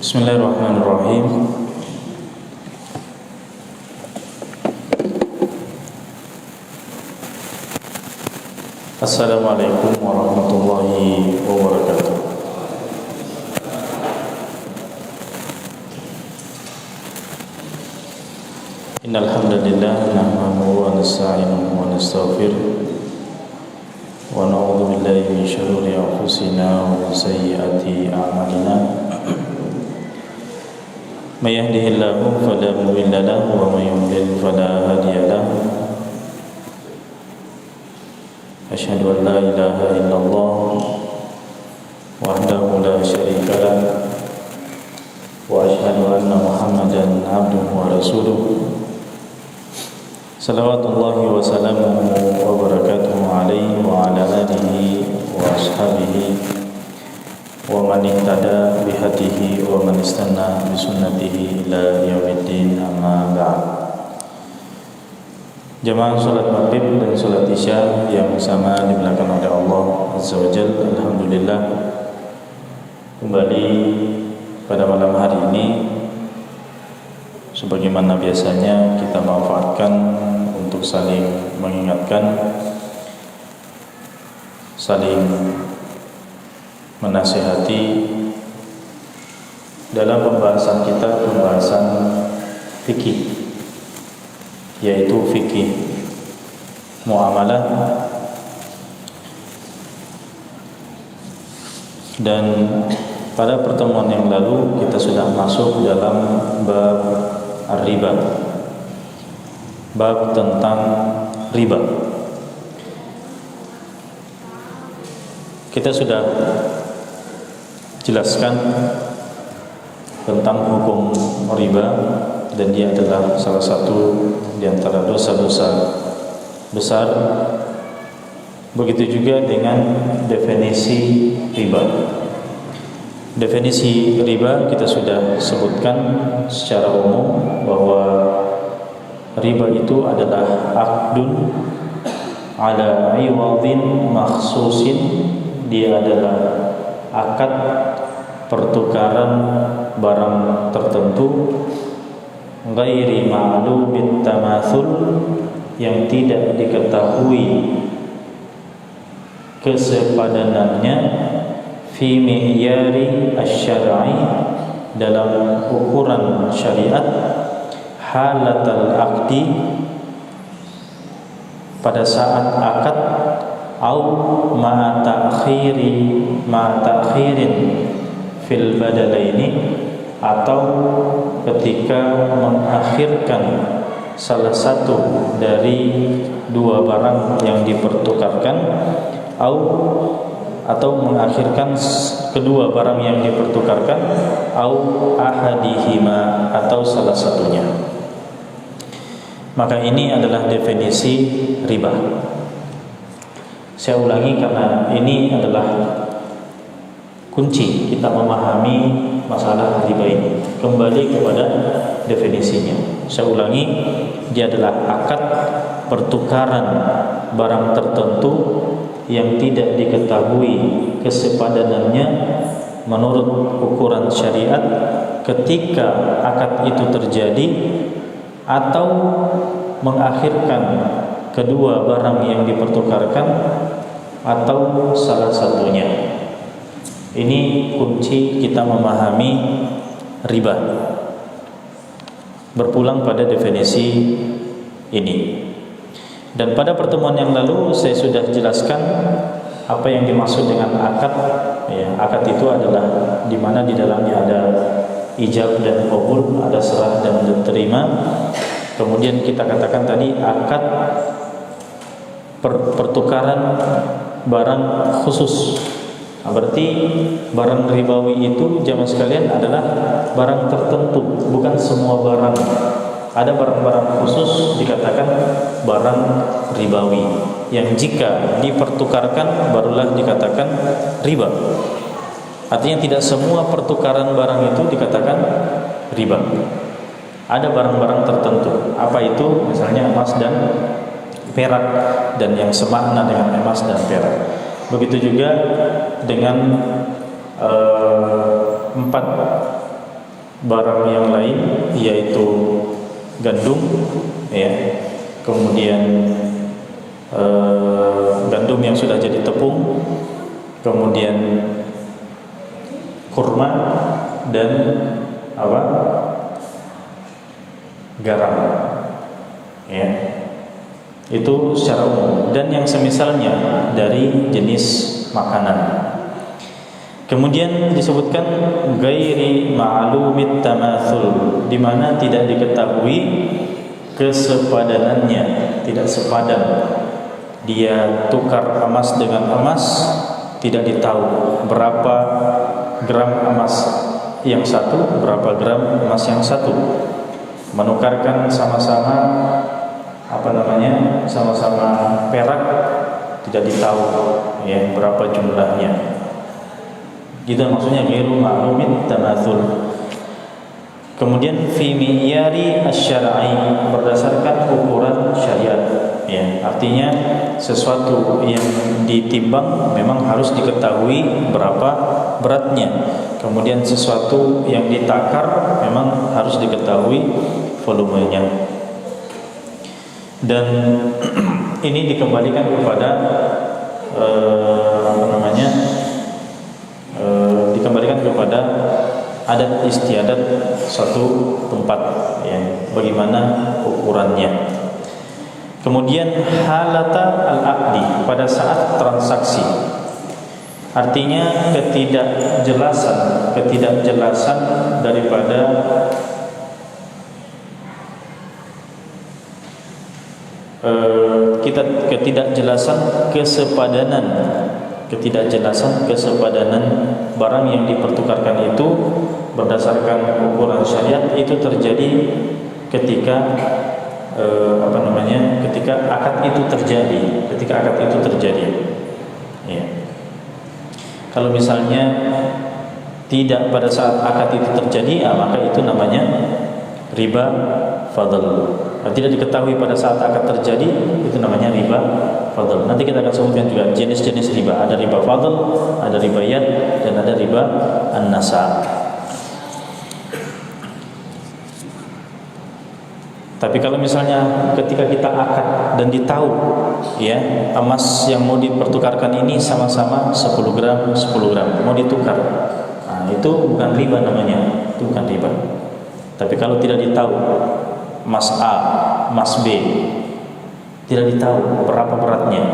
Bismillahirrahmanirrahim. Assalamualaikum warahmatullahi wabarakatuh. Innal hamdalillah nahmaduhu wa nasta'inuhu wa nastaghfiruh wa na'udzu billahi min shururi anfusina wa min sayyiati a'malina. May yahdihillahu fala mudilla lahu wa may yudlil fala hadiya lahu. Asyhadu an la ilaha illallah wahdahu la syarika lahu wa asyhadu anna Muhammadan abduhu wa rasuluh. Salawatullahi wa salamuhu wa barakatuhu alaihi wa ala alihi wa ashabihi wa man ihtada bihadihi wa man istanna bi sunnatihi ila yaumiddin, amma ba'd. Jamaah salat maghrib dan salat isya yang sama dimulakan oleh Allah Azza wa Jalla, alhamdulillah kembali pada malam hari ini sebagaimana biasanya kita manfaatkan untuk saling mengingatkan, saling menasihati dalam pembahasan kita, pembahasan fikih, yaitu fikih muamalah. Dan pada pertemuan yang lalu kita sudah masuk dalam bab ar-riba, bab tentang riba. Kita sudah jelaskan tentang hukum riba, dan dia adalah salah satu di antara dosa-dosa besar. Begitu juga dengan definisi riba. Definisi riba kita sudah sebutkan secara umum bahwa riba itu adalah aqdun ala iwadin makhsusin. Dia adalah akad pertukaran barang tertentu, ghairi ma'lumit tamatsul, yang tidak diketahui kesepadanannya, fi mi'yari asy-syar'i, dalam ukuran syariat, halatal aqdi, pada saat akad, au ma ta'khirin fil badalaini, atau ketika mengakhirkan salah satu dari dua barang yang dipertukarkan, atau mengakhirkan kedua barang yang dipertukarkan, au ahadihima, atau salah satunya. Maka ini adalah definisi riba. Saya ulangi karena ini adalah kunci kita memahami masalah riba ini. Kembali kepada definisinya. Saya ulangi, dia adalah akad pertukaran barang tertentu yang tidak diketahui kesepadanannya menurut ukuran syariat ketika akad itu terjadi, atau mengakhirkan kedua barang yang dipertukarkan, atau salah satunya. Ini kunci kita memahami riba. Berpulang pada definisi ini. Dan pada pertemuan yang lalu saya sudah jelaskan apa yang dimaksud dengan akad. Ya, akad itu adalah di mana di dalamnya ada ijab dan qabul, ada serah dan terima. Kemudian kita katakan tadi akad pertukaran barang khusus Berarti barang ribawi itu jamaah sekalian adalah barang tertentu, bukan semua barang. Ada barang-barang khusus dikatakan barang ribawi, yang jika dipertukarkan barulah dikatakan riba. Artinya tidak semua pertukaran barang itu dikatakan riba. Ada barang-barang tertentu. Apa itu? Misalnya emas dan perak, dan yang semakna dengan emas dan perak. Begitu juga dengan 4 barang yang lain, yaitu gandum, ya, kemudian gandum yang sudah jadi tepung, kemudian kurma dan apa? Garam, ya. Itu secara umum, dan yang semisalnya dari jenis makanan. Kemudian disebutkan ghairi ma'lumit tamatsul, di mana tidak diketahui kesepadanannya, tidak sepadan. Dia tukar emas dengan emas, tidak ditahu berapa gram emas yang satu, berapa gram emas yang satu. Menukarkan sama-sama sama-sama perak, tidak ditahu ya berapa jumlahnya. Gitu maksudnya ghairu ma'lumin tamatsul. Kemudian fi mi'yari asy-syar'i, berdasarkan ukuran syariat, ya. Artinya sesuatu yang ditimbang memang harus diketahui berapa beratnya. Kemudian sesuatu yang ditakar memang harus diketahui volumenya. Dan ini dikembalikan kepada dikembalikan kepada adat istiadat suatu tempat, ya, bagaimana ukurannya. Kemudian halata al-aqdi, pada saat transaksi, artinya ketidakjelasan daripada ketidakjelasan kesepadanan barang yang dipertukarkan itu berdasarkan ukuran syariat, itu terjadi ketika ketika akad itu terjadi, ya. Kalau misalnya tidak pada saat akad itu terjadi, maka itu namanya riba fadl. Tidak diketahui pada saat akad terjadi, itu namanya riba fadl. Nanti kita akan sebutkan juga jenis-jenis riba. Ada riba fadl, ada riba yad, dan ada riba an-nasa. Tapi kalau misalnya ketika kita akad dan ditahu, ya, emas yang mau dipertukarkan ini sama-sama 10 gram mau ditukar, itu bukan riba namanya, itu bukan riba. Tapi kalau tidak ditahu, emas A, emas B, tidak ditahu berapa beratnya,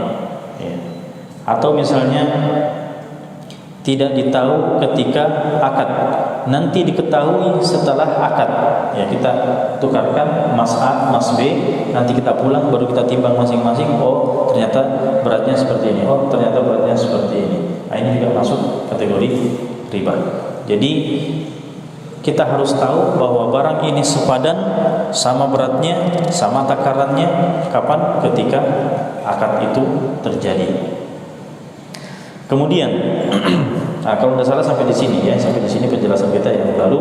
ya. Atau misalnya tidak ditahu ketika akad, nanti diketahui setelah akad, ya, kita tukarkan emas A, emas B, nanti kita pulang baru kita timbang masing-masing, oh ternyata beratnya seperti ini, oh ternyata beratnya seperti ini. Ini juga masuk kategori riba. Jadi kita harus tahu bahwa barang ini sepadan, sama beratnya, sama takarannya, kapan? Ketika akad itu terjadi. Kemudian, kalau tidak salah sampai di sini, ya, sampai di sini penjelasan kita yang lalu.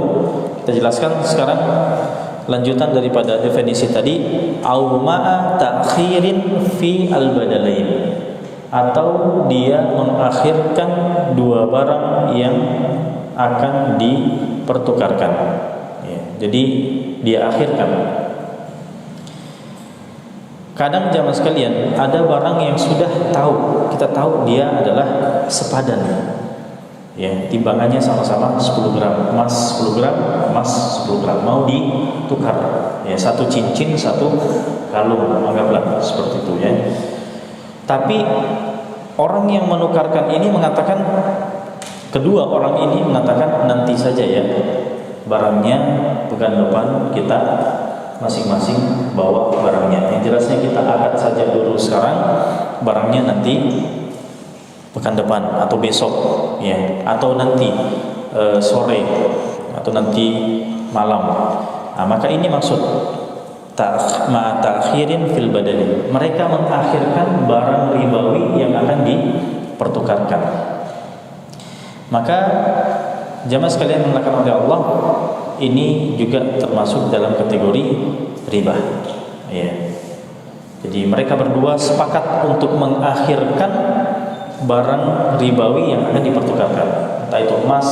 Kita jelaskan sekarang lanjutan daripada definisi tadi, au ma'a ta'khirin fi al-badalain, atau dia mengakhirkan dua barang yang akan dipertukarkan, ya. Jadi dia akhirkan. Kadang jamaah sekalian, ada barang yang sudah kita tahu dia adalah sepadan, ya, timbangannya sama-sama 10 gram emas, 10 gram emas, 10 gram mau ditukar, ya, satu cincin satu kalung, anggaplah seperti itu, ya. Tapi orang yang menukarkan ini mengatakan, kedua orang ini mengatakan, nanti saja ya, barangnya pekan depan kita masing-masing bawa barangnya. Yang jelasnya kita akad saja dulu sekarang, barangnya nanti pekan depan atau besok, ya, atau nanti sore atau nanti malam. Nah, maka ini maksud ta'khirin fil badali. Mereka mengakhirkan barang ribawi yang akan dipertukarkan. Maka jamaah sekalian dimuliakan oleh Allah, ini juga termasuk dalam kategori riba. Ya. Jadi mereka berdua sepakat untuk mengakhirkan barang ribawi yang akan dipertukarkan, entah itu emas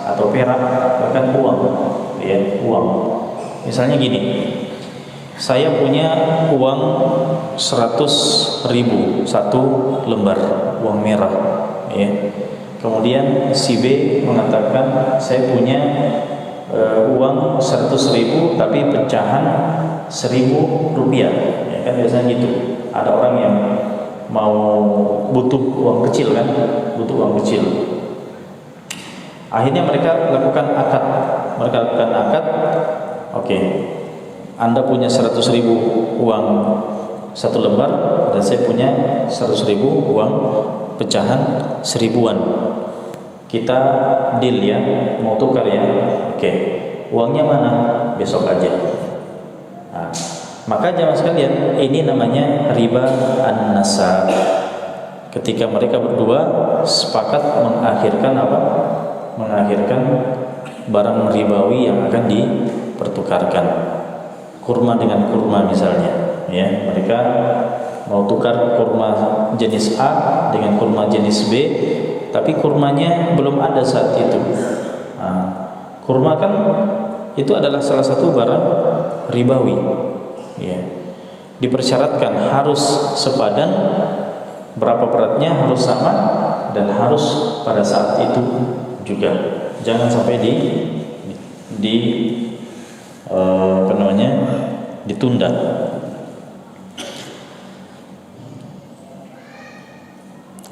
atau perak, bahkan uang, ya, uang. Misalnya gini, saya punya uang 100.000 satu lembar uang merah, ya. Kemudian si B mengatakan saya punya uang 100.000 tapi pecahan 1.000 rupiah, ya kan biasanya gitu. Ada orang yang mau butuh uang kecil kan, butuh uang kecil. Akhirnya mereka lakukan akad. Oke, Anda punya 100.000 uang satu lembar dan saya punya 100.000 uang pecahan 1.000-an. Kita deal ya, mau tukar ya. Oke, uangnya mana? Besok aja. Nah, maka jamaah sekalian, ini namanya riba an-nasa. Ketika mereka berdua sepakat mengakhirkan apa? Mengakhirkan barang ribawi yang akan dipertukarkan. Kurma dengan kurma misalnya, ya. Mereka mau tukar kurma jenis A dengan kurma jenis B, tapi kurmanya belum ada saat itu. Nah, kurma kan itu adalah salah satu barang ribawi, ya. Dipersyaratkan harus sepadan, berapa beratnya harus sama, dan harus pada saat itu juga. Jangan sampai ditunda.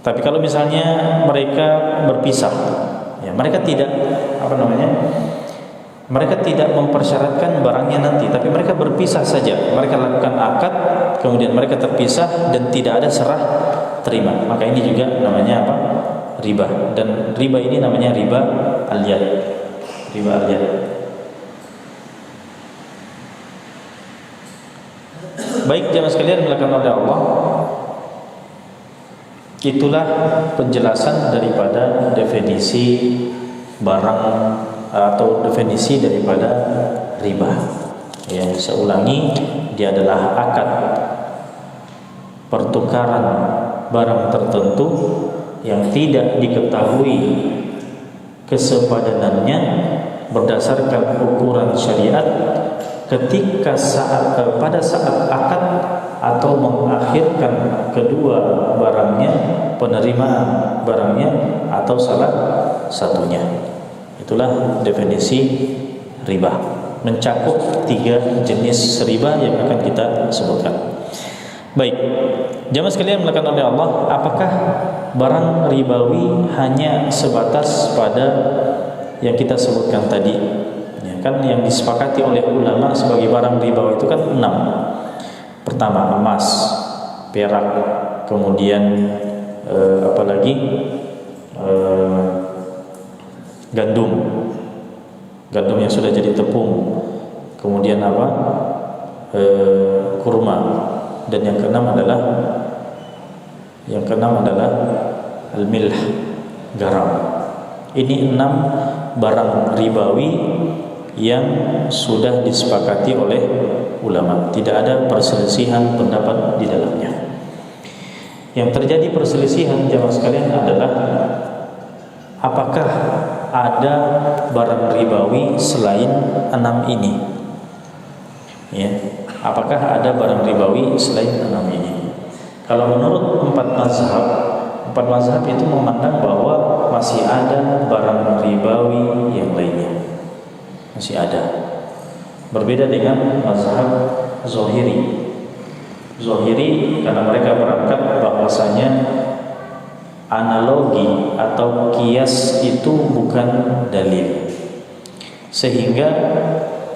Tapi kalau misalnya mereka berpisah, ya, mereka tidak mereka tidak mempersyaratkan barangnya nanti, tapi mereka berpisah saja. Mereka lakukan akad, kemudian mereka terpisah dan tidak ada serah terima. Maka ini juga namanya apa? Riba. Dan riba ini namanya riba al-yad. Riba al-yad. Baik jamaah sekalian dimuliakan oleh Allah, itulah penjelasan daripada definisi barang atau definisi daripada riba. Ya, saya ulangi, dia adalah akad pertukaran barang tertentu yang tidak diketahui kesepadanannya berdasarkan ukuran syariat ketika pada saat akad atau mengakhirkan kedua barangnya, penerimaan barangnya atau salah satunya. Itulah definisi riba, mencakup 3 jenis riba yang akan kita sebutkan. Baik, jamaah sekalian dimuliakan oleh Allah, apakah barang ribawi hanya sebatas pada yang kita sebutkan tadi? Ya, kan yang disepakati oleh ulama sebagai barang ribawi itu kan 6. Pertama emas, perak, kemudian apalagi gandum yang sudah jadi tepung, kemudian apa, kurma, dan yang keenam adalah al-milh, garam. Ini 6 barang ribawi yang sudah disepakati oleh ulama. Tidak ada perselisihan pendapat di dalamnya. Yang terjadi perselisihan jamaah sekalian adalah apakah ada barang ribawi selain 6 ini? Ya, apakah ada barang ribawi selain 6 ini? Kalau menurut 4 mazhab itu memandang bahwa masih ada barang ribawi yang lainnya. Masih ada. Berbeda dengan mazhab Zahiri. Zahiri karena mereka berangkat bahwasanya analogi atau kias itu bukan dalil, sehingga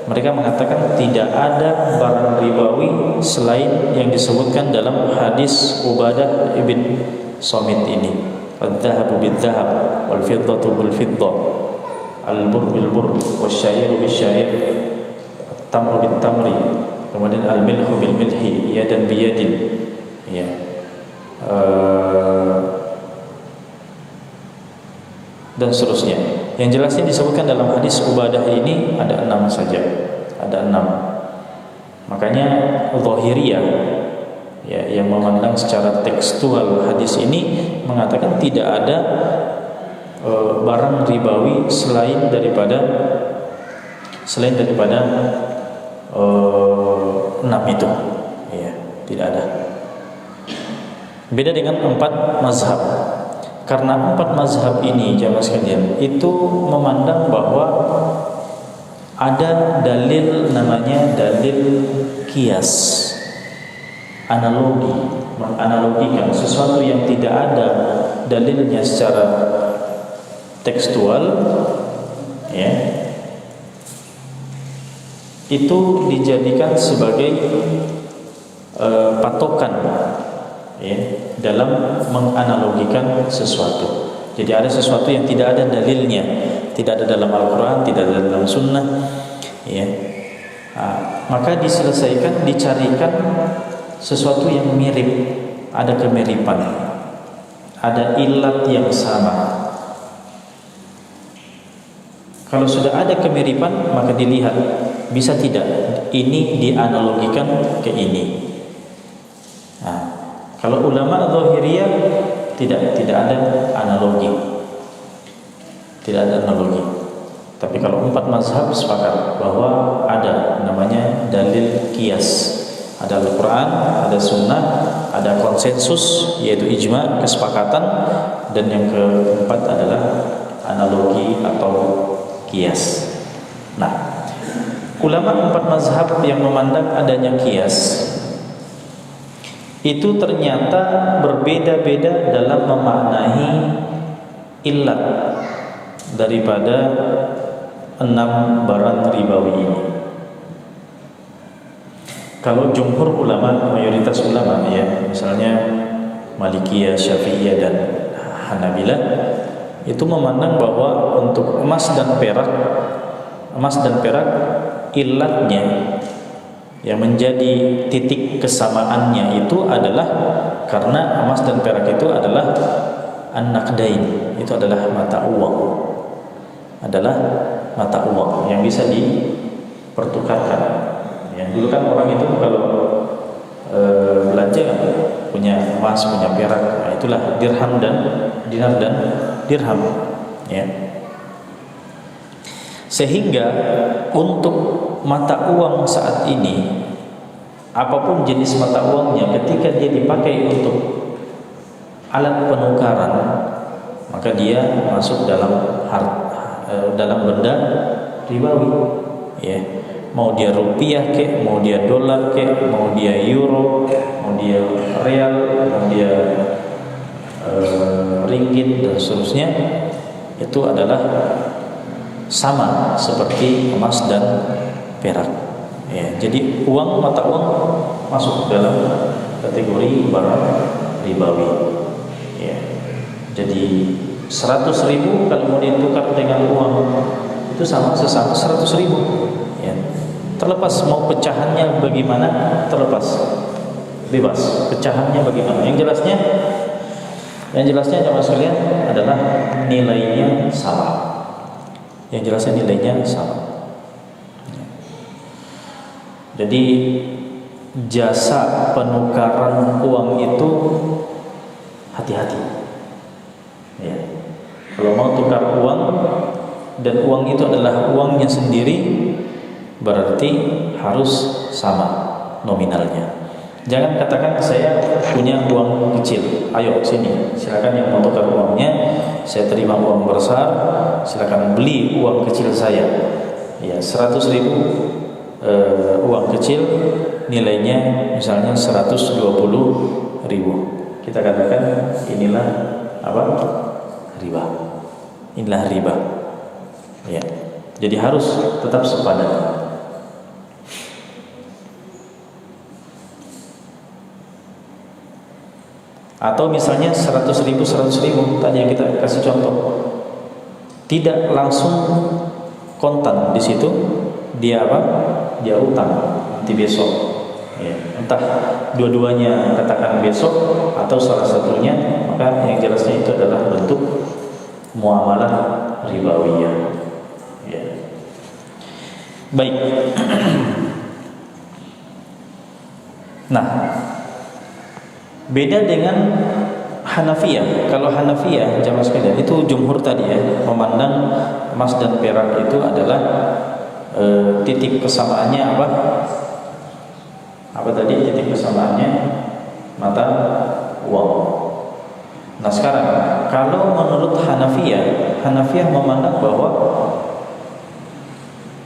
mereka mengatakan tidak ada barang ribawi selain yang disebutkan dalam hadis Ubadah ibn Samit ini. Al-dhahabu bil-dhahab, wal-fiddatu bil-fiddah, al-burr bil-burr, wasyair bil-syair, at-tamru bil-tamri, kemudian al-milhu bil-milhi, yadan biyadin, ya. Dan seterusnya. Yang jelasnya disebutkan dalam hadis Ubadah ini ada 6 saja. Ada 6. Makanya Zahiriyah, ya, yang memandang secara tekstual hadis ini mengatakan tidak ada barang ribawi selain daripada 6 itu, ya, tidak ada. Beda dengan 4 mazhab. Karena 4 mazhab ini, jamaah sekalian, itu memandang bahwa ada dalil namanya dalil kias, analogi, menganalogikan sesuatu yang tidak ada dalilnya secara tekstual, ya, itu dijadikan sebagai patokan, ya, dalam menganalogikan sesuatu. Jadi ada sesuatu yang tidak ada dalilnya, tidak ada dalam Al-Quran, tidak ada dalam Sunnah, ya. Maka diselesaikan, dicarikan sesuatu yang mirip, ada kemiripan, ada ilat yang sama. Kalau sudah ada kemiripan, maka dilihat bisa tidak ini dianalogikan ke ini. Kalau ulama Zahiriyah tidak ada analogi, tidak ada analogi. Tapi kalau 4 mazhab sepakat bahwa ada namanya dalil kias, ada Al-Quran, ada Sunnah, ada konsensus yaitu ijma, kesepakatan, dan yang keempat adalah analogi atau kias. Nah, ulama 4 mazhab yang memandang adanya kias itu ternyata berbeda-beda dalam memaknai ilat daripada 6 barang ribawi ini. Kalau jumhur ulama, mayoritas ulama, ya, misalnya Malikiyah, Syafi'iyah, dan Hanabilah, itu memandang bahwa untuk emas dan perak ilatnya yang menjadi titik kesamaannya itu adalah karena emas dan perak itu adalah an-naqdain, itu adalah mata uang yang bisa dipertukarkan. Yang dulu kan orang itu kalau belanja punya emas, punya perak, nah itulah dirham dan dinar dan dirham, ya. Sehingga untuk mata uang saat ini, apapun jenis mata uangnya, ketika dia dipakai untuk alat penukaran, maka dia masuk dalam benda ribawi, ya. Mau dia rupiah kek, mau dia dolar kek, mau dia euro, mau dia real, mau dia ringgit, dan seterusnya, itu adalah sama seperti emas dan perak, ya. Jadi mata uang masuk dalam kategori barang ribawi, ya. Jadi 100.000 kalau mau ditukar dengan uang itu sesama 100.000, ya. Terlepas mau pecahannya bagaimana, bebas pecahannya bagaimana. Yang jelasnya jemaah sekalian adalah nilainya sama. Yang jelasnya nilainya sama. Jadi jasa penukaran uang itu hati-hati, ya. Kalau mau tukar uang dan uang itu adalah uangnya sendiri, berarti harus sama nominalnya. Jangan katakan saya punya uang kecil, ayo sini, silakan yang mau tukar uangnya, saya terima uang besar, silakan beli uang kecil saya, ya. 100.000 uang kecil nilainya misalnya 120.000, kita katakan inilah apa? Riba. Inilah riba, ya. Jadi harus tetap sepadan. Atau misalnya 100.000 tadi yang kita kasih contoh, tidak langsung kontan di situ, dia apa? Dia utang nanti besok. Ya, entah dua-duanya katakan besok atau salah satunya, maka yang jelasnya itu adalah bentuk muamalah ribawiyah. Ya. Baik. Nah, beda dengan Hanafiyah. Kalau Hanafiyah jamaah sekalian, itu jumhur tadi ya, memandang emas dan perak itu adalah titik kesamaannya apa? Apa tadi titik kesamaannya? Mata uang. Nah sekarang kalau menurut Hanafiyah memandang bahwa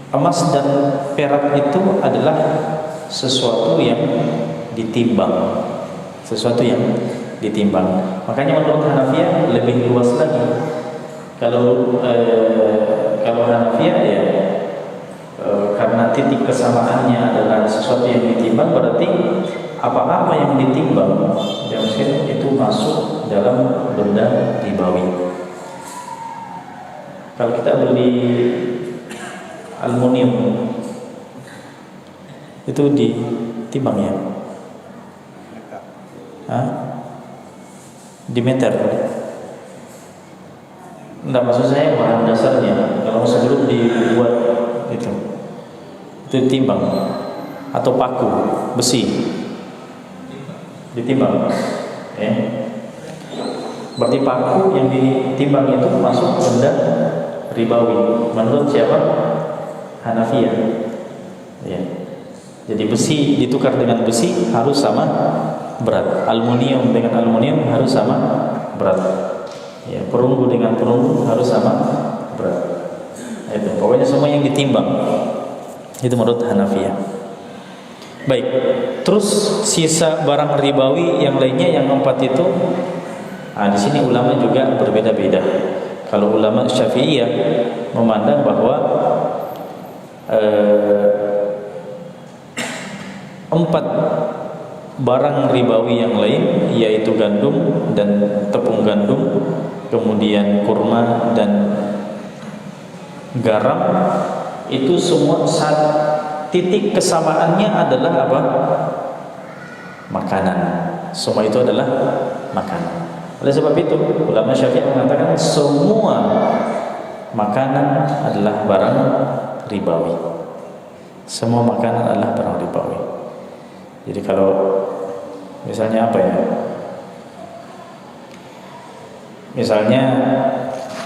emas dan perak itu adalah sesuatu yang ditimbang, sesuatu yang ditimbang. Makanya menurut Hanafiyah lebih luas lagi. Kalau Hanafiyah ya, karena titik kesamaannya adalah sesuatu yang ditimbang, berarti apa-apa yang ditimbang yang itu masuk dalam benda ribawi. Kalau kita beli aluminium itu ditimbang ya, di meter. Enggak, maksud saya bahan dasarnya. Kalau sebelum dibuat itu ditimbang, atau paku besi ditimbang. Berarti paku yang ditimbang itu masuk benda ribawi menurut siapa? Hanafiyah. Ya. Jadi besi ditukar dengan besi harus sama berat. Aluminium dengan aluminium harus sama berat. Ya, perunggu dengan perunggu harus sama berat. Itu pokoknya semua yang ditimbang. Itu menurut Hanafiyah. Baik. Terus sisa barang ribawi yang lainnya yang 4 itu, di sini ulama juga berbeda-beda. Kalau ulama Syafi'iyah memandang bahwa 4 barang ribawi yang lain, yaitu gandum dan tepung gandum, kemudian kurma dan garam, itu semua titik kesamaannya adalah apa? Makanan. Semua itu adalah makanan. Oleh sebab itu ulama Syafi'i mengatakan semua makanan adalah barang ribawi. Semua makanan adalah barang ribawi. Jadi kalau misalnya apa ya? Misalnya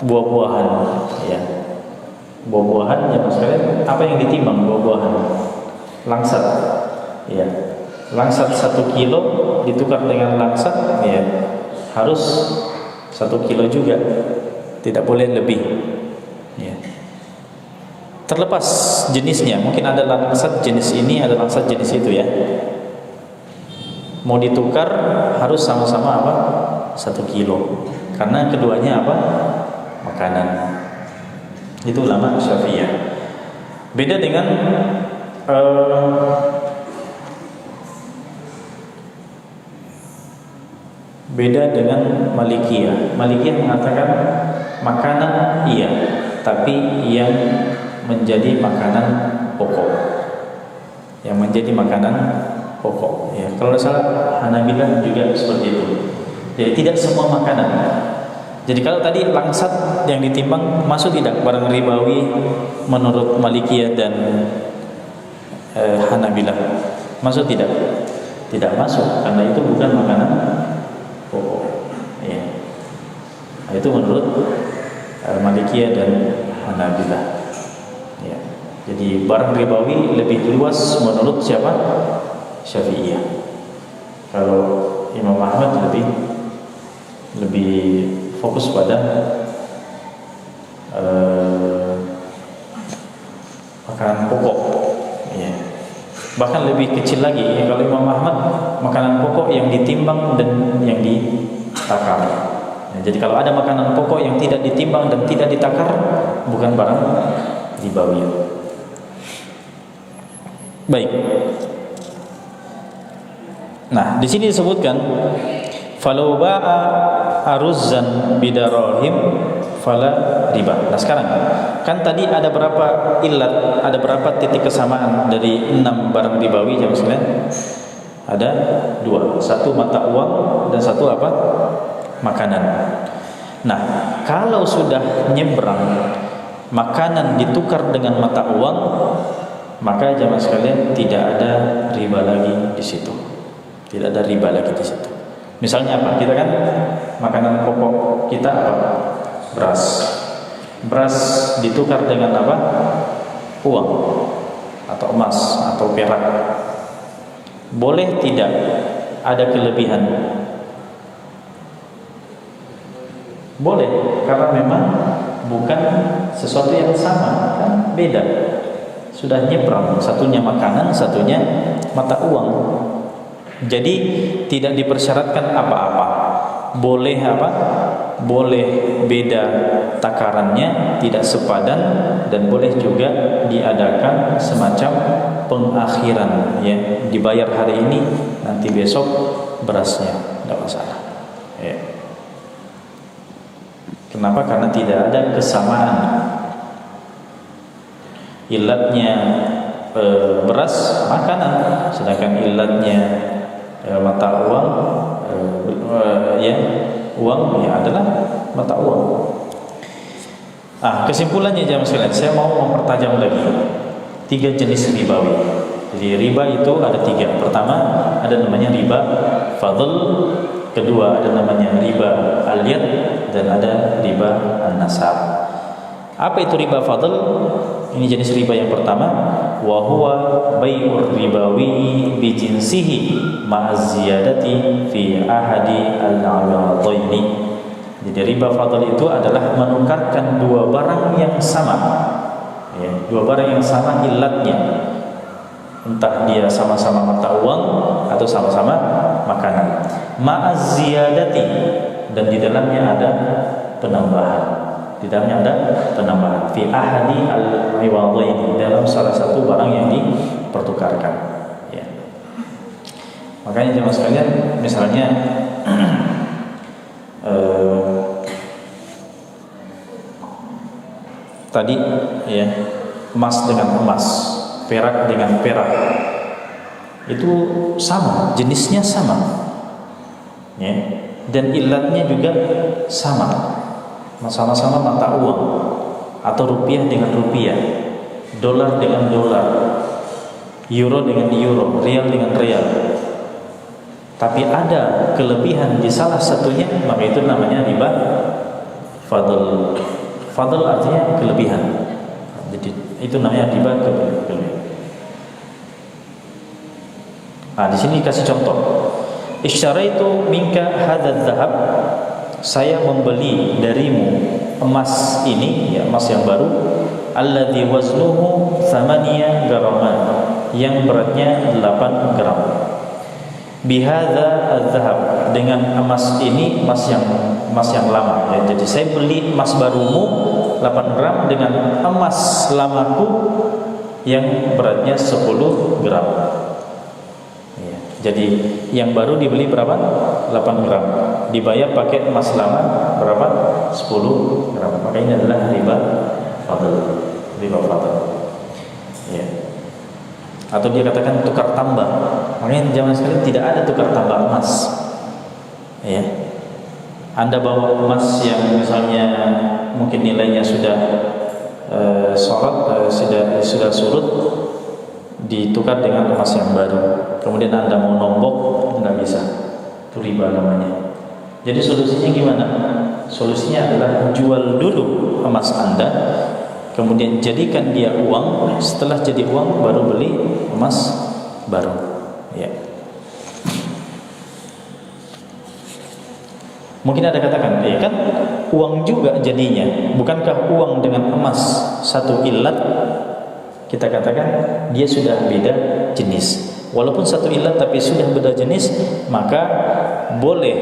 buah-buahan, ya. Buah-buahan ya maksudnya apa yang ditimbang buah-buahan? Langsat, ya. Langsat 1 kilo ditukar dengan langsat, ya harus 1 kilo juga, tidak boleh lebih, ya. Terlepas jenisnya, mungkin ada langsat jenis ini, ada langsat jenis itu ya. Mau ditukar harus sama-sama apa? 1 kilo, karena keduanya apa? Makanan. Itu ulama Syafi'iyah. Beda dengan Malikiyah. Malikiyah mengatakan makanan iya, tapi yang menjadi makanan pokok. Yang menjadi makanan pokok. Ya, kalau salah Hanabilah juga seperti itu. Jadi tidak semua makanan. Jadi kalau tadi langsat yang ditimbang masuk tidak barang ribawi menurut Malikiyah dan Hanabilah? Masuk tidak? Tidak masuk, karena itu bukan makanan pokok. Ya. Nah, itu menurut Malikiyah dan Hanabilah. Ya. Jadi barang ribawi lebih luas menurut siapa? Syafi'iyah. Kalau Imam Ahmad lebih fokus pada makanan pokok, ya. Bahkan lebih kecil lagi ya, kalau Imam Ahmad makanan pokok yang ditimbang dan yang ditakar. Ya, jadi kalau ada makanan pokok yang tidak ditimbang dan tidak ditakar, bukan barang ribawi. Baik. Nah, di sini disebutkan falau ba'a aruzzan bidarahim fala riba. Nah sekarang kan tadi ada berapa ilat, ada berapa titik kesamaan dari 6 barang ribawi jamaah sekalian? Ada 2, satu mata uang dan satu apa? Makanan. Nah, kalau sudah nyebrang makanan ditukar dengan mata uang, maka jamaah sekalian tidak ada riba lagi di situ. Tidak ada riba lagi di situ. Misalnya apa? Kita kan makanan pokok kita apa? Beras. Beras ditukar dengan apa? Uang atau emas atau perak. Boleh tidak ada kelebihan? Boleh, karena memang bukan sesuatu yang sama, kan beda. Sudah nyebrang, satunya makanan, satunya mata uang. Jadi tidak dipersyaratkan apa-apa. Boleh apa? Boleh beda takarannya, tidak sepadan, dan boleh juga diadakan semacam pengakhiran, ya, dibayar hari ini, nanti besok berasnya, tidak masalah. Ya. Kenapa? Karena tidak ada kesamaan. Ilatnya beras makanan, sedangkan ilatnya mata uang ya uang ya adalah mata uang. Kesimpulannya jamaah sekalian, saya mau mempertajam lagi 3 jenis ribawi. Jadi riba itu ada 3. Pertama ada namanya riba fadl, kedua ada namanya riba al-yad, dan ada riba an-nasab. Apa itu riba fadl? Ini jenis riba yang pertama, wa huwa bai'ur ribawi bi jinsihi ma'az ziyadati fi ahadi al-'awadaini. Jadi riba fadl itu adalah menukarkan 2 barang yang sama. Ya, 2 barang yang sama ilatnya. Entah dia sama-sama mata uang atau sama-sama makanan. Ma'az ziyadati, dan di dalamnya ada penambahan. Di dalamnya ada penambahan fi ahadi al-iwadaini, dalam salah satu barang yang dipertukarkan, ya. Makanya jemaah sekalian, misalnya tadi ya, emas dengan emas, perak dengan perak, itu sama, jenisnya sama, ya, dan ilatnya juga sama. Sama-sama mata uang, atau rupiah dengan rupiah, dolar dengan dolar, euro dengan euro, rial dengan rial. Tapi ada kelebihan di salah satunya, maka itu namanya riba fadl. Fadl artinya kelebihan. Jadi itu namanya riba kelebihan. Di sini kasih contoh. Isyaraitu minka hadzal dzahab, saya membeli darimu emas ini, ya, emas yang baru, alladzi waznuhu 8 garaman, yang beratnya 8 gram. Bihadza adzhab, dengan emas ini, emas yang lama, ya. Jadi saya beli emas barumu 8 gram dengan emas lamaku yang beratnya 10 gram. Ya. Jadi yang baru dibeli berapa? 8 gram. Dibayar pakai emas lama berapa? 10 gram. Maka ini adalah riba fadl. Riba fadl. Ya. Atau dia katakan tukar tambah. Makanya zaman sekalian tidak ada tukar tambah emas. Ya. Anda bawa emas yang misalnya mungkin nilainya sudah sudah surut, ditukar dengan emas yang baru. Kemudian Anda mau nombok, nggak bisa. Itu riba namanya. Jadi solusinya gimana? Solusinya adalah jual dulu emas Anda, kemudian jadikan dia uang. Setelah jadi uang baru beli emas baru. Ya. Mungkin ada katakan, ya kan uang juga jadinya. Bukankah uang dengan emas satu ilat? Kita katakan dia sudah beda jenis. Walaupun satu ilat tapi sudah beda jenis, maka boleh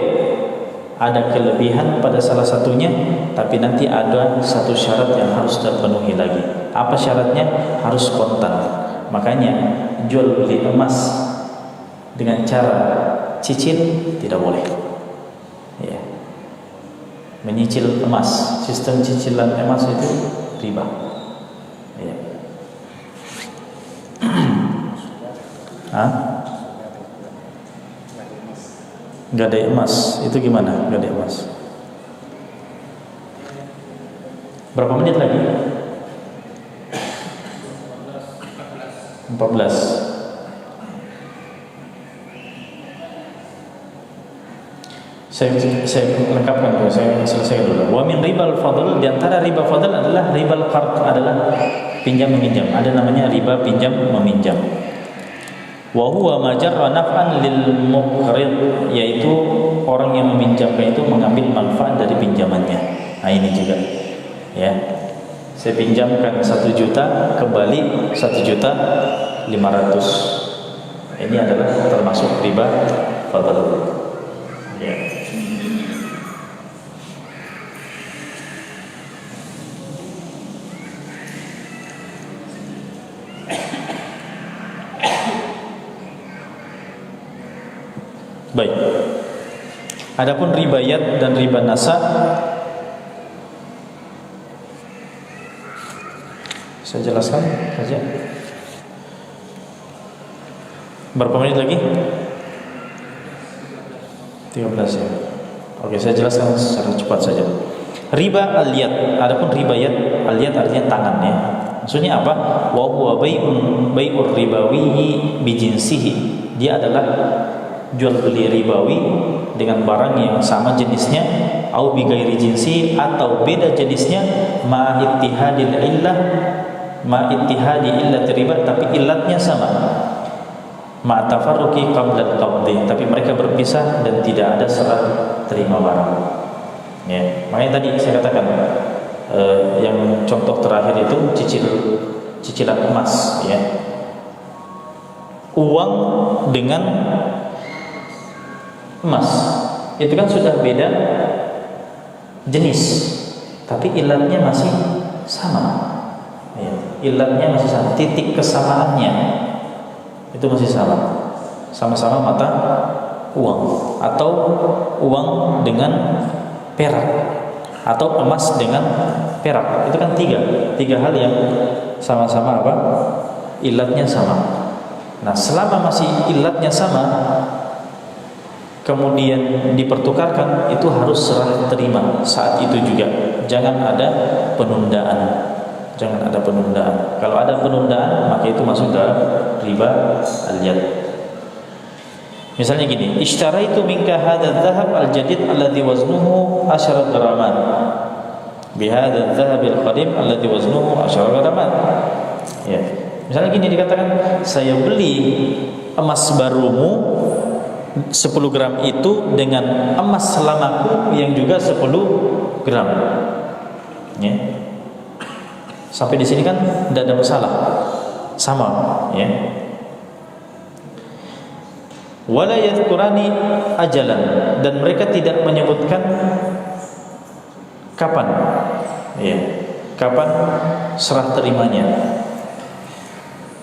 ada kelebihan pada salah satunya, tapi nanti ada satu syarat yang harus terpenuhi lagi. Apa syaratnya? Harus kontan. Makanya jual beli emas dengan cara cicil tidak boleh. menyicil emas, sistem cicilan emas itu riba. Ya. Hah? Gadai emas itu gimana? Gadai emas. Berapa menit lagi? 14. Saya lengkapkan dulu, saya selesaikan dulu. Wa min ribal fadl, di antara riba fadl adalah ribal qard, adalah pinjam meminjam. Ada namanya riba pinjam meminjam. Wa huwa ma jarra naf'an lil muqrid, yaitu orang yang meminjamkan itu mengambil manfaat dari pinjamannya. Nah ini juga. Ya. Saya pinjamkan 1 juta, kembali 1.500.000. Ini adalah termasuk riba fadl. Ya. Baik. Adapun ribayat dan riba nasa, saya jelaskan saja. Berapa menit lagi? 13 ya. Oke, saya jelaskan secara cepat saja. Riba al-yad. Adapun ribayat, al-yad artinya tangan ya. Maksudnya apa? Wa huwa bai'ur ribawi bi jinsihi. Dia adalah jual beli ribawi dengan barang yang sama jenisnya, au bi ghairi jinsi, atau beda jenisnya, ma ittihadil illah, ma ittihadi illat riba, tapi illatnya sama. Ma tafarruqi qabla al-qabdi, tapi mereka berpisah dan tidak ada serah terima barang. Ya, makanya tadi saya katakan yang contoh terakhir itu cicilan emas ya. Uang dengan emas itu kan sudah beda jenis, tapi ilatnya masih sama ya, ilatnya masih sama, titik kesamaannya itu masih sama-sama mata uang, atau uang dengan perak, atau emas dengan perak. Itu kan tiga hal yang sama-sama apa? Ilatnya sama. Nah, selama masih ilatnya sama, kemudian dipertukarkan, itu harus serah terima saat itu juga. Jangan ada penundaan. Kalau ada penundaan, maka itu masuk dalam riba al-yad. Misalnya gini, ishtaraitu minka hadzal dhahab al-jadid alladhi waznuhu 10 graman bi hadzal dhahab al-qadim alladhi waznuhu 10 graman. Ya. Misalnya gini dikatakan, saya beli emas barumu 10 gram itu dengan emas lamaku yang juga 10 gram. Ya. Sampai di sini kan tidak ada masalah, sama, ya. Wala yadhkurani ajalan, dan mereka tidak menyebutkan kapan, ya, kapan serah terimanya.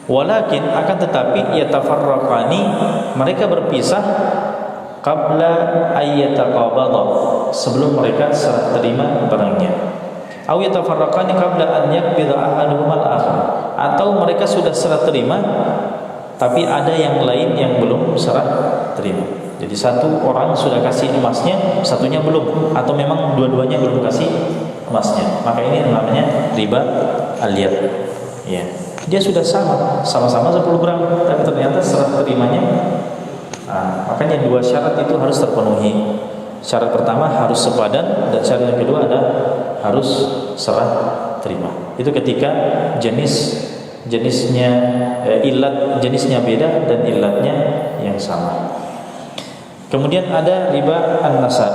Walakin, akan tetapi, yatafarraqani, mereka berpisah qabla ayyataqabada, sebelum mereka serah terima barangnya. Aw yatafarraqani qabla an yaqbida ahaduhuma al-akhar, atau mereka sudah serah terima tapi ada yang lain yang belum serah terima. Jadi satu orang sudah kasih emasnya, satunya belum, atau memang dua-duanya belum kasih emasnya. Maka ini namanya riba al-yad. Ya. Dia sudah sama-sama 10 gram, tapi ternyata serah terimanya. Nah, makanya 2 syarat itu harus terpenuhi. Syarat pertama harus sepadan, dan syarat yang kedua adalah harus serah terima. Itu ketika jenisnya ilat jenisnya beda dan ilatnya yang sama. Kemudian ada riba an-nasa.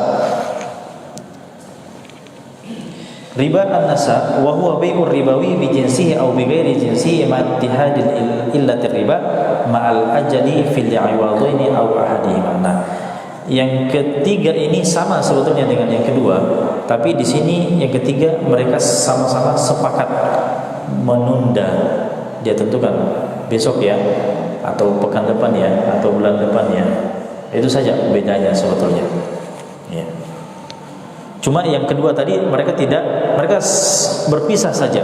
Riba an-nasa wa huwa bai'ur ribawi bi jinsihi aw bi ghairi jinsihi ma ittihadil illati riba ma'al ajali fil 'iwadaini aw ahadihima. Nah, yang ketiga ini sama sebetulnya dengan yang kedua, tapi di sini yang ketiga mereka sama-sama sepakat menunda. Dia tentukan besok ya, atau pekan depan ya, atau bulan depan ya. Itu saja bedanya sebetulnya. Ya. Cuma yang kedua tadi mereka berpisah saja,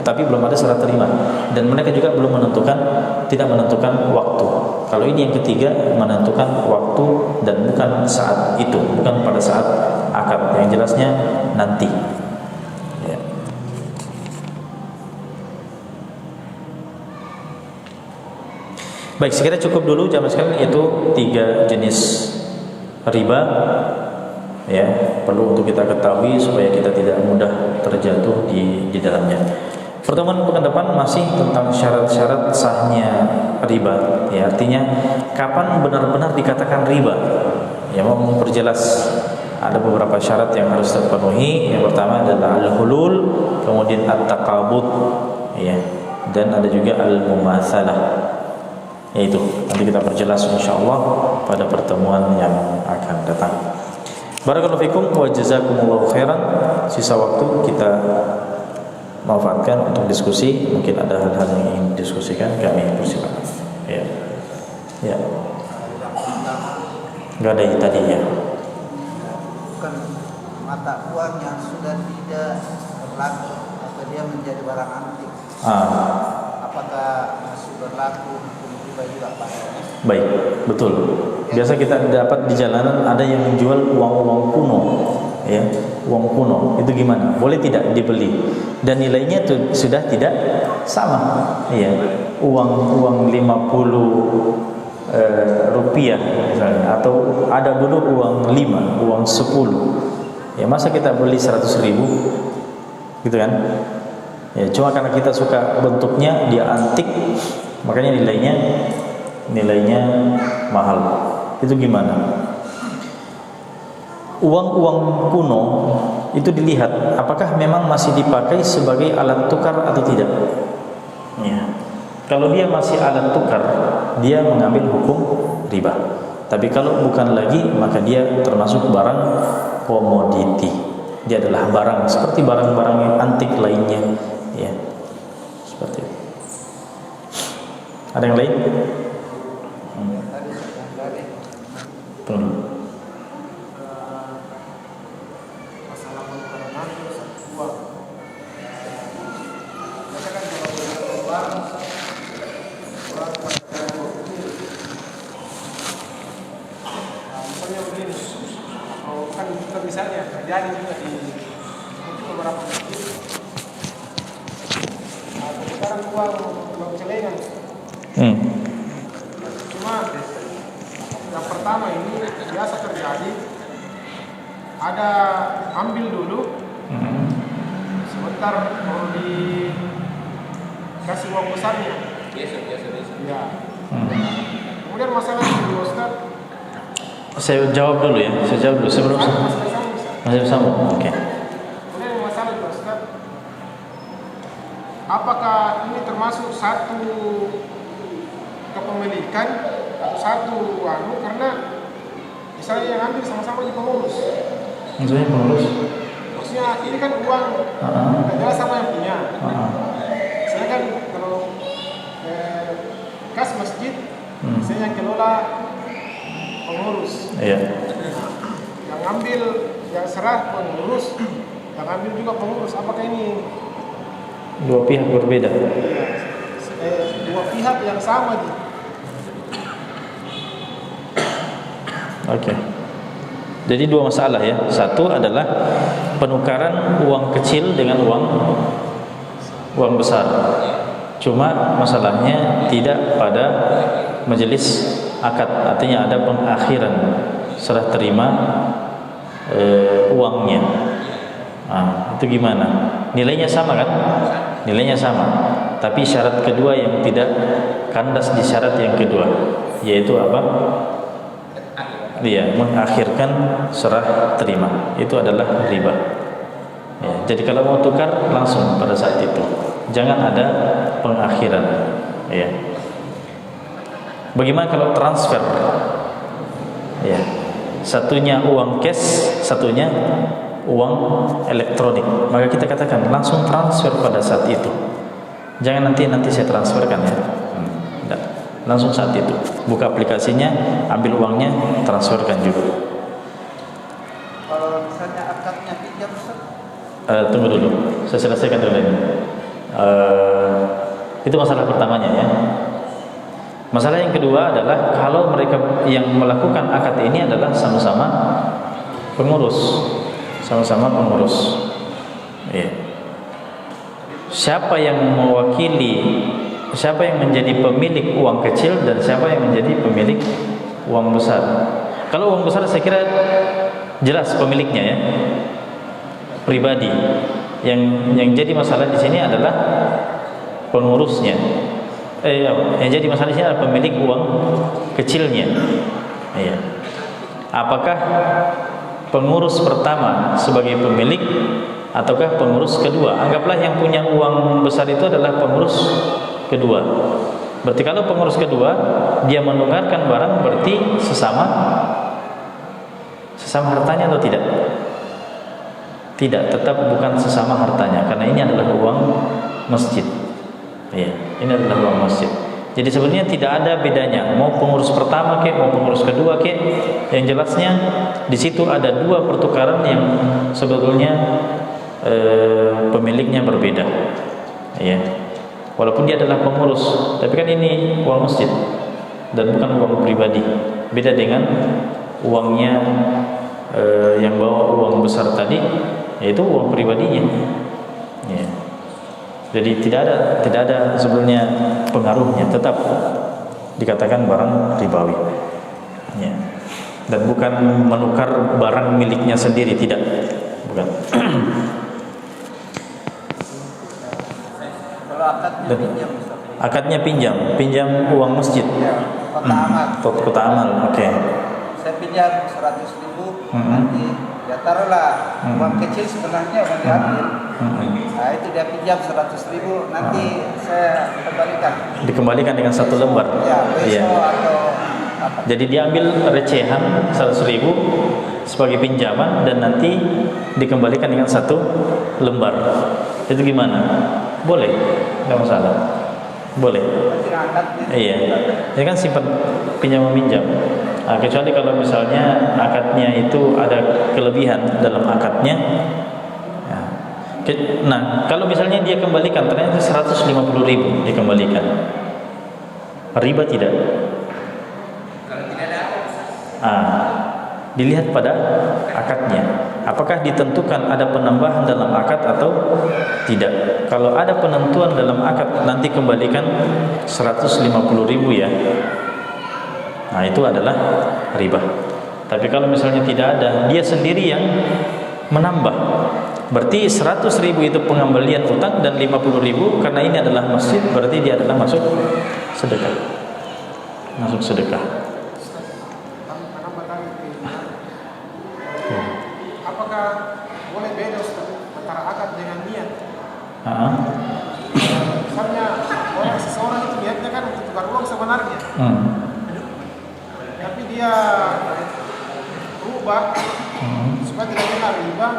tapi belum ada serah terima, dan mereka juga belum tidak menentukan waktu. Kalau ini yang ketiga, menentukan waktu dan bukan saat itu, bukan pada saat akad, yang jelasnya nanti. Ya. Baik, sekiranya cukup dulu jamaah sekalian, itu 3 jenis riba. Ya, perlu untuk kita ketahui supaya kita tidak mudah terjatuh di dalamnya. Pertemuan pekan depan masih tentang syarat-syarat sahnya riba. Ya, artinya kapan benar-benar dikatakan riba. Ya, mau memperjelas ada beberapa syarat yang harus terpenuhi. Yang pertama adalah al-hulul, kemudian at-taqabud, ya, dan ada juga al-mumatsalah. Yaitu nanti kita perjelas insyaallah pada pertemuan yang akan datang. Barakallahu fikum wa jazakumullahu khairan. Sisa waktu kita manfaatkan untuk diskusi. Mungkin ada hal-hal yang ingin diskusikan, kami persilakan. Ya. Ya. Enggak ada tadi ya. Bukan mata uang yang sudah tidak berlaku atau dia menjadi barang antik. Apakah masih berlaku hukum riba juga Pak? Baik, betul. Biasa kita dapat di jalanan ada yang menjual uang-uang kuno, ya, uang kuno. Itu gimana? Boleh tidak dibeli? Dan nilainya itu sudah tidak sama, ya. Uang 50 rupiah misalnya, atau ada dulu uang 5, uang 10. Ya, masa kita beli 100.000, gitu kan? Ya, cuma karena kita suka bentuknya, dia antik, makanya nilainya mahal. Itu gimana? Uang-uang kuno itu dilihat apakah memang masih dipakai sebagai alat tukar atau tidak. Ya. Kalau dia masih alat tukar, dia mengambil hukum riba. Tapi kalau bukan lagi, maka dia termasuk barang komoditi. Dia adalah barang seperti barang-barang yang antik lainnya, ya. Seperti itu. Ada yang lain? Masalah penukaran uang. Misalkan kalau uang misalnya begini, kan kita misalnya terjadi juga di beberapa masjid, penukaran uang celengan. Cuma yang pertama ini biasa terjadi, ada ambil dulu, sebentar mau dikasih uang besarnya. Biasa. Ya. Kemudian masalah ini Ustaz. Saya jawab dulu ya. Sebelum masih bersama. Oke. Kemudian masalah itu Ustaz, apakah ini termasuk satu kepemilikan atau satu karena misalnya yang ambil sama-sama di pengurus. Maksudnya pengurus? Maksudnya ini kan uang, tidak jelas sama yang punya. Saya kan kalau kas masjid, saya yang kelola pengurus. Iya. Yang ambil, yang serah pengurus, yang ambil juga pengurus. Apakah ini dua pihak berbeda? Dua pihak yang sama gitu. Oke. Jadi dua masalah ya. Satu adalah penukaran uang kecil dengan uang besar. Cuma masalahnya tidak pada majelis akad, artinya ada pengakhiran serah terima uangnya. Itu gimana? Nilainya sama kan? Nilainya sama. Tapi syarat kedua yang tidak kandas di syarat yang kedua, yaitu apa? Dia mengakhirkan serah terima. Itu adalah riba. Ya, jadi kalau mau tukar langsung pada saat itu. Jangan ada pengakhiran. Ya. Bagaimana kalau transfer? Ya. Satunya uang cash, satunya uang elektronik. Maka kita katakan langsung transfer pada saat itu. Jangan nanti saya transferkan ya. Tidak. Langsung saat itu. Buka aplikasinya, ambil uangnya, transferkan juga. Kalau misalnya akadnya Tunggu dulu, saya selesaikan dulu ini. Itu masalah pertamanya ya. Masalah yang kedua adalah kalau mereka yang melakukan akad ini adalah sama-sama pengurus, sama-sama pengurus. Ya. Siapa yang mewakili, siapa yang menjadi pemilik uang kecil dan siapa yang menjadi pemilik uang besar? Kalau uang besar saya kira jelas pemiliknya ya, pribadi. Yang jadi masalah di sini adalah pengurusnya. Yang jadi masalah di sini adalah pemilik uang kecilnya. Iya. Apakah pengurus pertama sebagai pemilik ataukah pengurus kedua? Anggaplah yang punya uang besar itu adalah pengurus kedua. Berarti kalau pengurus kedua dia menukarkan barang, berarti sesama hartanya atau tidak? Tidak, tetap bukan sesama hartanya karena ini adalah uang masjid. Ya, ini adalah uang masjid. Jadi sebenarnya tidak ada bedanya mau pengurus pertama kek, mau pengurus kedua kek. Yang jelasnya di situ ada dua pertukaran yang sebetulnya pemiliknya berbeda. Ya. Walaupun dia adalah pengurus, tapi kan ini uang masjid dan bukan uang pribadi. Beda dengan uangnya yang bawa uang besar tadi, yaitu uang pribadinya. Ya. Jadi tidak ada sebenarnya pengaruhnya, tetap dikatakan barang ribawi. Ya. Dan bukan menukar barang miliknya sendiri, tidak, bukan. Dan akadnya pinjam uang masjid. Kota amal, oke. Saya pinjam 100.000, nanti ya taruhlah uang kecil sebenarnya uang diambil. Nah itu dia pinjam 100.000, nanti saya dikembalikan dengan satu lembar. Ya, besok atau apa. Jadi dia ambil recehan 100.000 sebagai pinjaman dan nanti dikembalikan dengan satu lembar. Itu gimana? Boleh, tidak masalah. Boleh. Iya. Ini kan simpan pinjam meminjam. Nah, kecuali kalau misalnya akadnya itu ada kelebihan dalam akadnya. Ya. Nah, kalau misalnya dia kembalikan ternyata 150.000 dikembalikan. Riba tidak? Kalau tidak ada. Dilihat pada akadnya. Apakah ditentukan ada penambahan dalam akad atau tidak? Kalau ada penentuan dalam akad, nanti kembalikan 150.000 ya. Nah itu adalah riba. Tapi kalau misalnya tidak ada, dia sendiri yang menambah, berarti 100.000 itu pengembalian utang dan 50.000 karena ini adalah masjid, berarti dia adalah masuk sedekah. Masuk sedekah. Apakah boleh beda antara akad dengan niat? Misalnya seseorang itu niatnya kan untuk tukar uang sebenarnya, tapi dia rubah supaya tidak kena riba,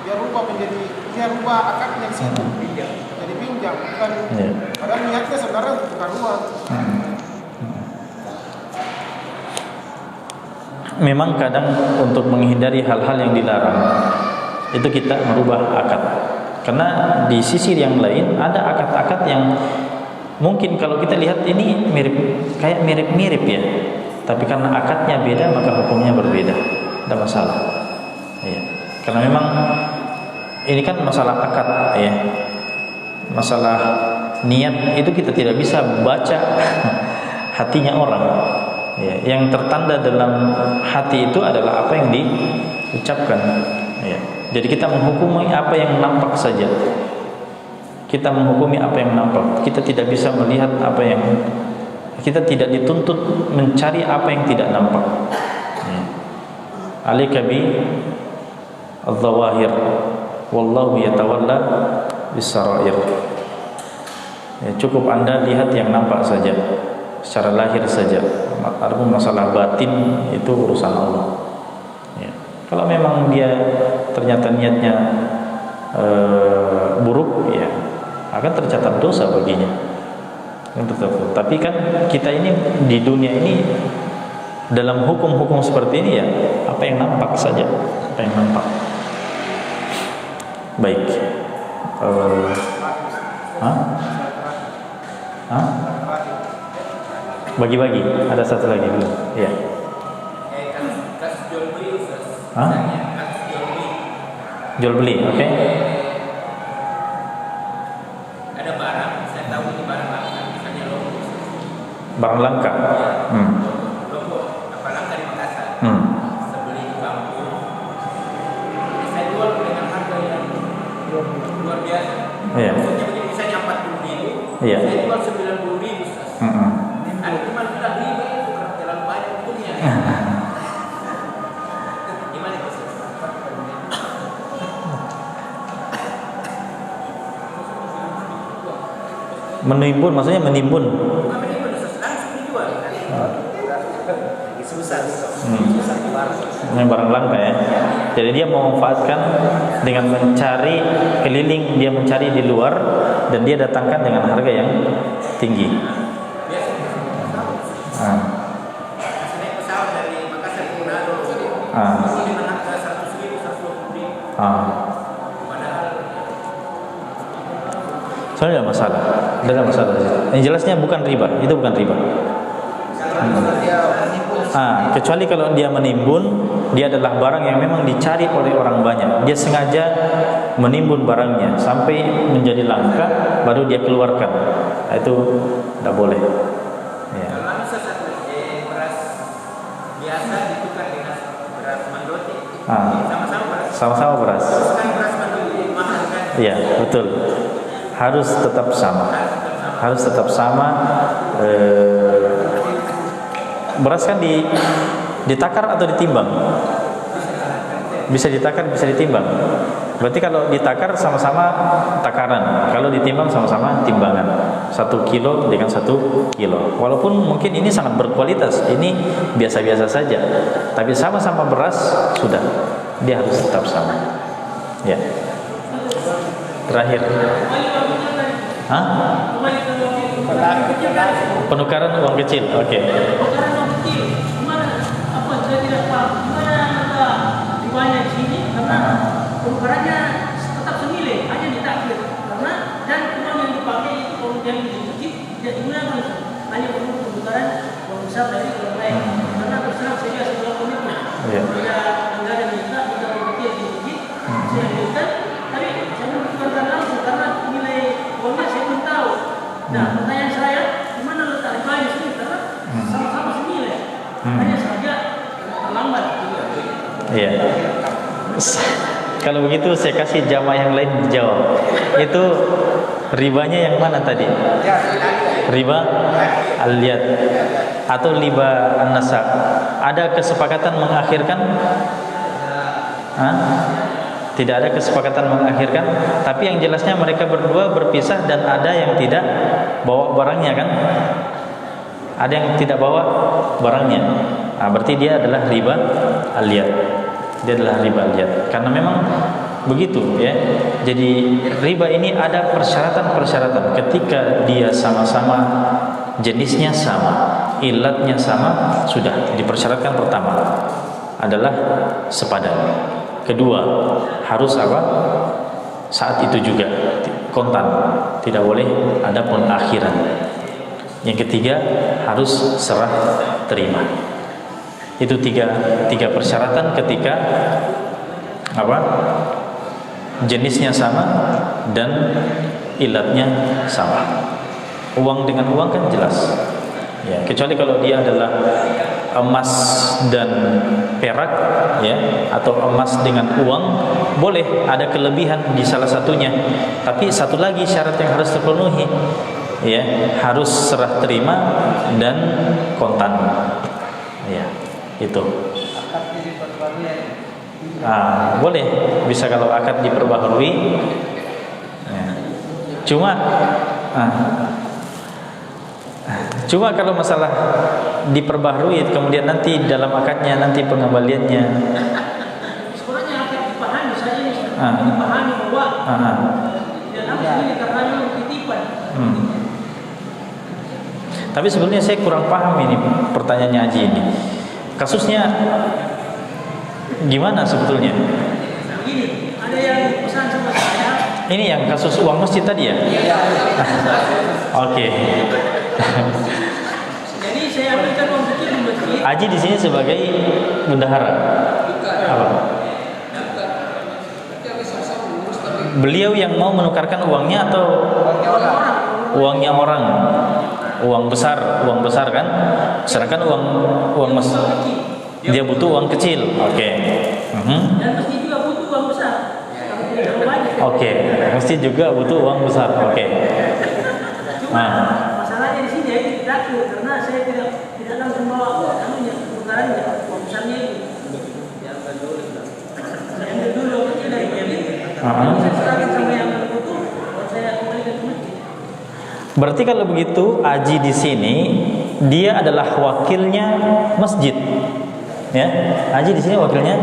dia rubah akadnya situ, jadi pinjam, bukan padahal niatnya sebenarnya untuk tukar uang. Memang kadang untuk menghindari hal-hal yang dilarang itu kita merubah akad. Karena di sisi yang lain ada akad-akad yang mungkin kalau kita lihat ini mirip-mirip ya, tapi karena akadnya beda maka hukumnya berbeda. Tidak masalah. Ya. Karena memang ini kan masalah akad ya. Masalah niat itu kita tidak bisa baca hatinya orang. Ya, yang tertanda dalam hati itu adalah apa yang diucapkan. Ya. Jadi kita menghukumi apa yang nampak saja. Kita menghukumi apa yang nampak. Kita tidak bisa melihat apa yang, kita tidak dituntut mencari apa yang tidak nampak. Ya. Alaika bi adz-dzawahir wallahu yatawalla bis-sarair. Ya, cukup Anda lihat yang nampak saja, secara lahir saja. Adapun masalah batin itu urusan Allah. Ya. Kalau memang dia ternyata niatnya buruk, ya akan tercatat dosa baginya. Tapi kan kita ini di dunia ini dalam hukum-hukum seperti ini ya apa yang nampak saja, apa yang nampak. Baik. Bagi-bagi. Ada satu lagi dulu. Iya. Kasus jual beli Ustaz. Hah? Kasus jual beli. Jual beli, oke. Ada barang, saya tahu ini barang langka, misalnya logo. Barang langka. Logo apa langka di Makassar. Hmm. Saya beli di kampung. Saya jual dengan harga yang luar biasa. Iya. Maksudnya begini, misalnya 40.000, Iya. saya jual 90.000 Ustaz. Ada teman bilang riba itu karena terlalu banyak untungnya. Gimana itu Ustaz? Menimbun, maksudnya menimbun. Bukan menimbun Ustaz, langsung dijual. Susah. Susah keluar. Ini barang langka ya. Jadi dia memanfaatkan dengan mencari keliling, dia mencari di luar dan dia datangkan dengan harga yang tinggi. Naik pesawat dari Makassar ke Manado, dengan harga 100.000, 120.000. Padahal Soalnya tidak masalah, tidak masalah. Yang jelasnya bukan riba, itu bukan riba. Kecuali kalau dia menimbun, dia adalah barang yang memang dicari oleh orang banyak. Dia sengaja menimbun barangnya sampai menjadi langka, baru dia keluarkan. Itu tidak boleh. Ya. kalau bisa beras biasa ditukar dengan beras Mandoti, sama-sama beras. Sama-sama beras. Kan beras Mandoti mahal kan? Iya, betul. Harus tetap sama. Harus tetap sama. Beras kan ditakar atau ditimbang? Bisa ditakar, bisa ditimbang. Berarti kalau ditakar sama-sama takaran, kalau ditimbang sama-sama timbangan. 1 kilo dengan 1 kilo. Walaupun mungkin ini sangat berkualitas, ini biasa-biasa saja, tapi sama-sama beras sudah, dia harus tetap sama. Ya. Terakhir. Hah? Penukaran uang kecil. Oke. Banyak di sini karena penukarannya tetap senilai, hanya ditaksir karena dan uang yang dipakai itu uang yang sedikit tidak digunakan, hanya untuk penukaran uang besar dari orang lain. Karena terserah saya sebuah komitmen, tidak ada minta uang kecil sedikit, saya minta, tapi saya menukarkan langsung karena nilai uangnya saya belum tahu. Nah, pertanyaan saya, di mana letak ribanya sini? Karena sama-sama senilai, hanya saja terlambat. Iya. Kalau begitu saya kasih jamaah yang lain dijawab. Itu ribanya yang mana tadi? Riba al-yad atau riba an-nasab. Ada kesepakatan mengakhirkan? Tidak ada kesepakatan mengakhirkan. Tapi yang jelasnya mereka berdua berpisah dan ada yang tidak bawa barangnya kan? Ada yang tidak bawa barangnya. Berarti dia adalah riba al-yad. Dia adalah riba al-yad. Karena memang begitu ya. Jadi riba ini ada persyaratan-persyaratan. Ketika dia sama-sama jenisnya sama, ilatnya sama, sudah dipersyaratkan. Pertama adalah sepadan. Kedua, harus apa? Saat itu juga kontan. Tidak boleh ada pengakhiran. Yang ketiga, harus serah terima. Itu tiga persyaratan ketika apa? Jenisnya sama dan ilatnya sama. Uang dengan uang kan jelas. Ya, kecuali kalau dia adalah emas dan perak ya, atau emas dengan uang, boleh ada kelebihan di salah satunya. Tapi satu lagi syarat yang harus terpenuhi, ya, harus serah terima dan kontan. Ya, itu. Boleh, bisa kalau akad diperbaharui. Ya. Cuma kalau masalah diperbaharui kemudian nanti dalam akadnya nanti pengembaliannya. Sebenarnya akad dipahami saja ini, dipahami bahwa dalam ini karena titipan. Tapi sebenarnya saya kurang paham ini pertanyaannya Haji ini. Kasusnya gimana sebetulnya? Begini, ada yang pesan sama saya. Ini yang kasus uang masjid tadi ya? Oke. Jadi saya ambilkan uang kecil di masjid. Aji di sini sebagai bendahara. Apa? Beliau yang mau menukarkan uangnya atau uangnya orang? Uang besar kan? Sedangkan uang mas, dia butuh uang kecil. Oke. Dan masjid juga butuh uang besar. Kalau banyak. Oke. Masjid juga butuh uang besar. Oke. Cuma masalahnya di sini ya takut karena saya tidak langsung bawa anunya tukarannya uang besarnya itu. Saya ambil dulu kecil dari kredit. Saya serahkan sama yang butuh. Saya kembalikan ke masjid. Berarti kalau begitu Aji di sini dia adalah wakilnya masjid. Ya, Aji di sini wakilnya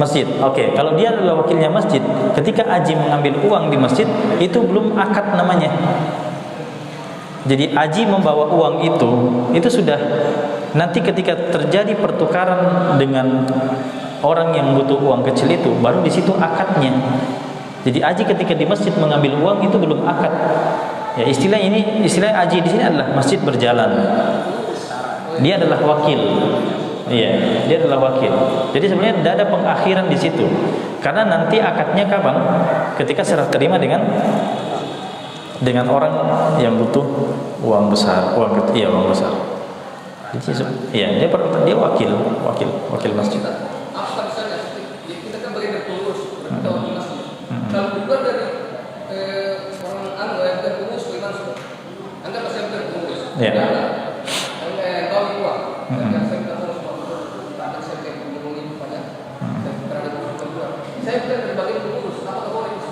masjid. Oke, kalau dia adalah wakilnya masjid, ketika Aji mengambil uang di masjid itu belum akad namanya. Jadi Aji membawa uang itu sudah nanti ketika terjadi pertukaran dengan orang yang butuh uang kecil itu baru di situ akadnya. Jadi Aji ketika di masjid mengambil uang itu belum akad. Ya, istilah Aji di sini adalah masjid berjalan. Dia adalah wakil. Iya, dia adalah wakil. Jadi sebenarnya tidak ada pengakhiran di situ. Karena nanti akadnya kapan? Ketika serah terima dengan orang yang butuh uang besar, uang besar. Jadi iya, dia wakil masjid. Apa misalnya kita kan bagi pengurus, kita wakil masjid. Kalau keluar dari orang yang terpengurus, Anda pasti yang terpengurus. Iya. Tahu uang. Saya minta tolong sama saya kayak ngomongin kepada saya terhadap keluar. Saya bukan dari bagian pengurus, apa boleh itu?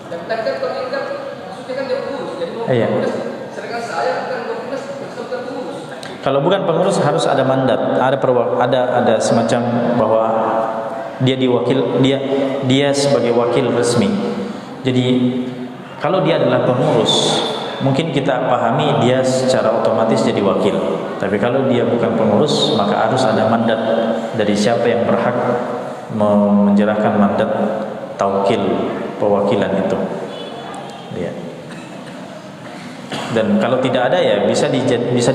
Dan mereka pengingat, maksudnya kan dia pengurus, jadi pengurus. Sedangkan saya bukan pengurus, bukan pengurus. Kalau bukan pengurus harus ada mandat, ada semacam bahwa dia sebagai wakil resmi. Jadi kalau dia adalah pengurus, mungkin kita pahami dia secara otomatis jadi wakil. Tapi kalau dia bukan pengurus, maka harus ada mandat dari siapa yang berhak menjerahkan mandat taukil perwakilan itu. Ya. Dan kalau tidak ada ya bisa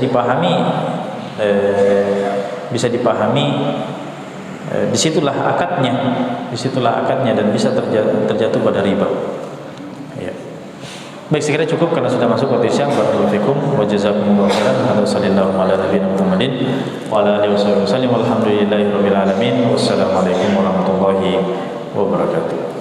dipahami disitulah akadnya dan bisa terjatuh pada riba. Ya. Baik, saya kira cukup karena sudah masuk waktu Isya. Barakallahu fikum wa jazakumullahu khairan. Sallallahu ala nabiyina Muhammadin wa ala alihi wasallam. Walhamdulillahirabbil alamin. Wassalamualaikum warahmatullahi wabarakatuh.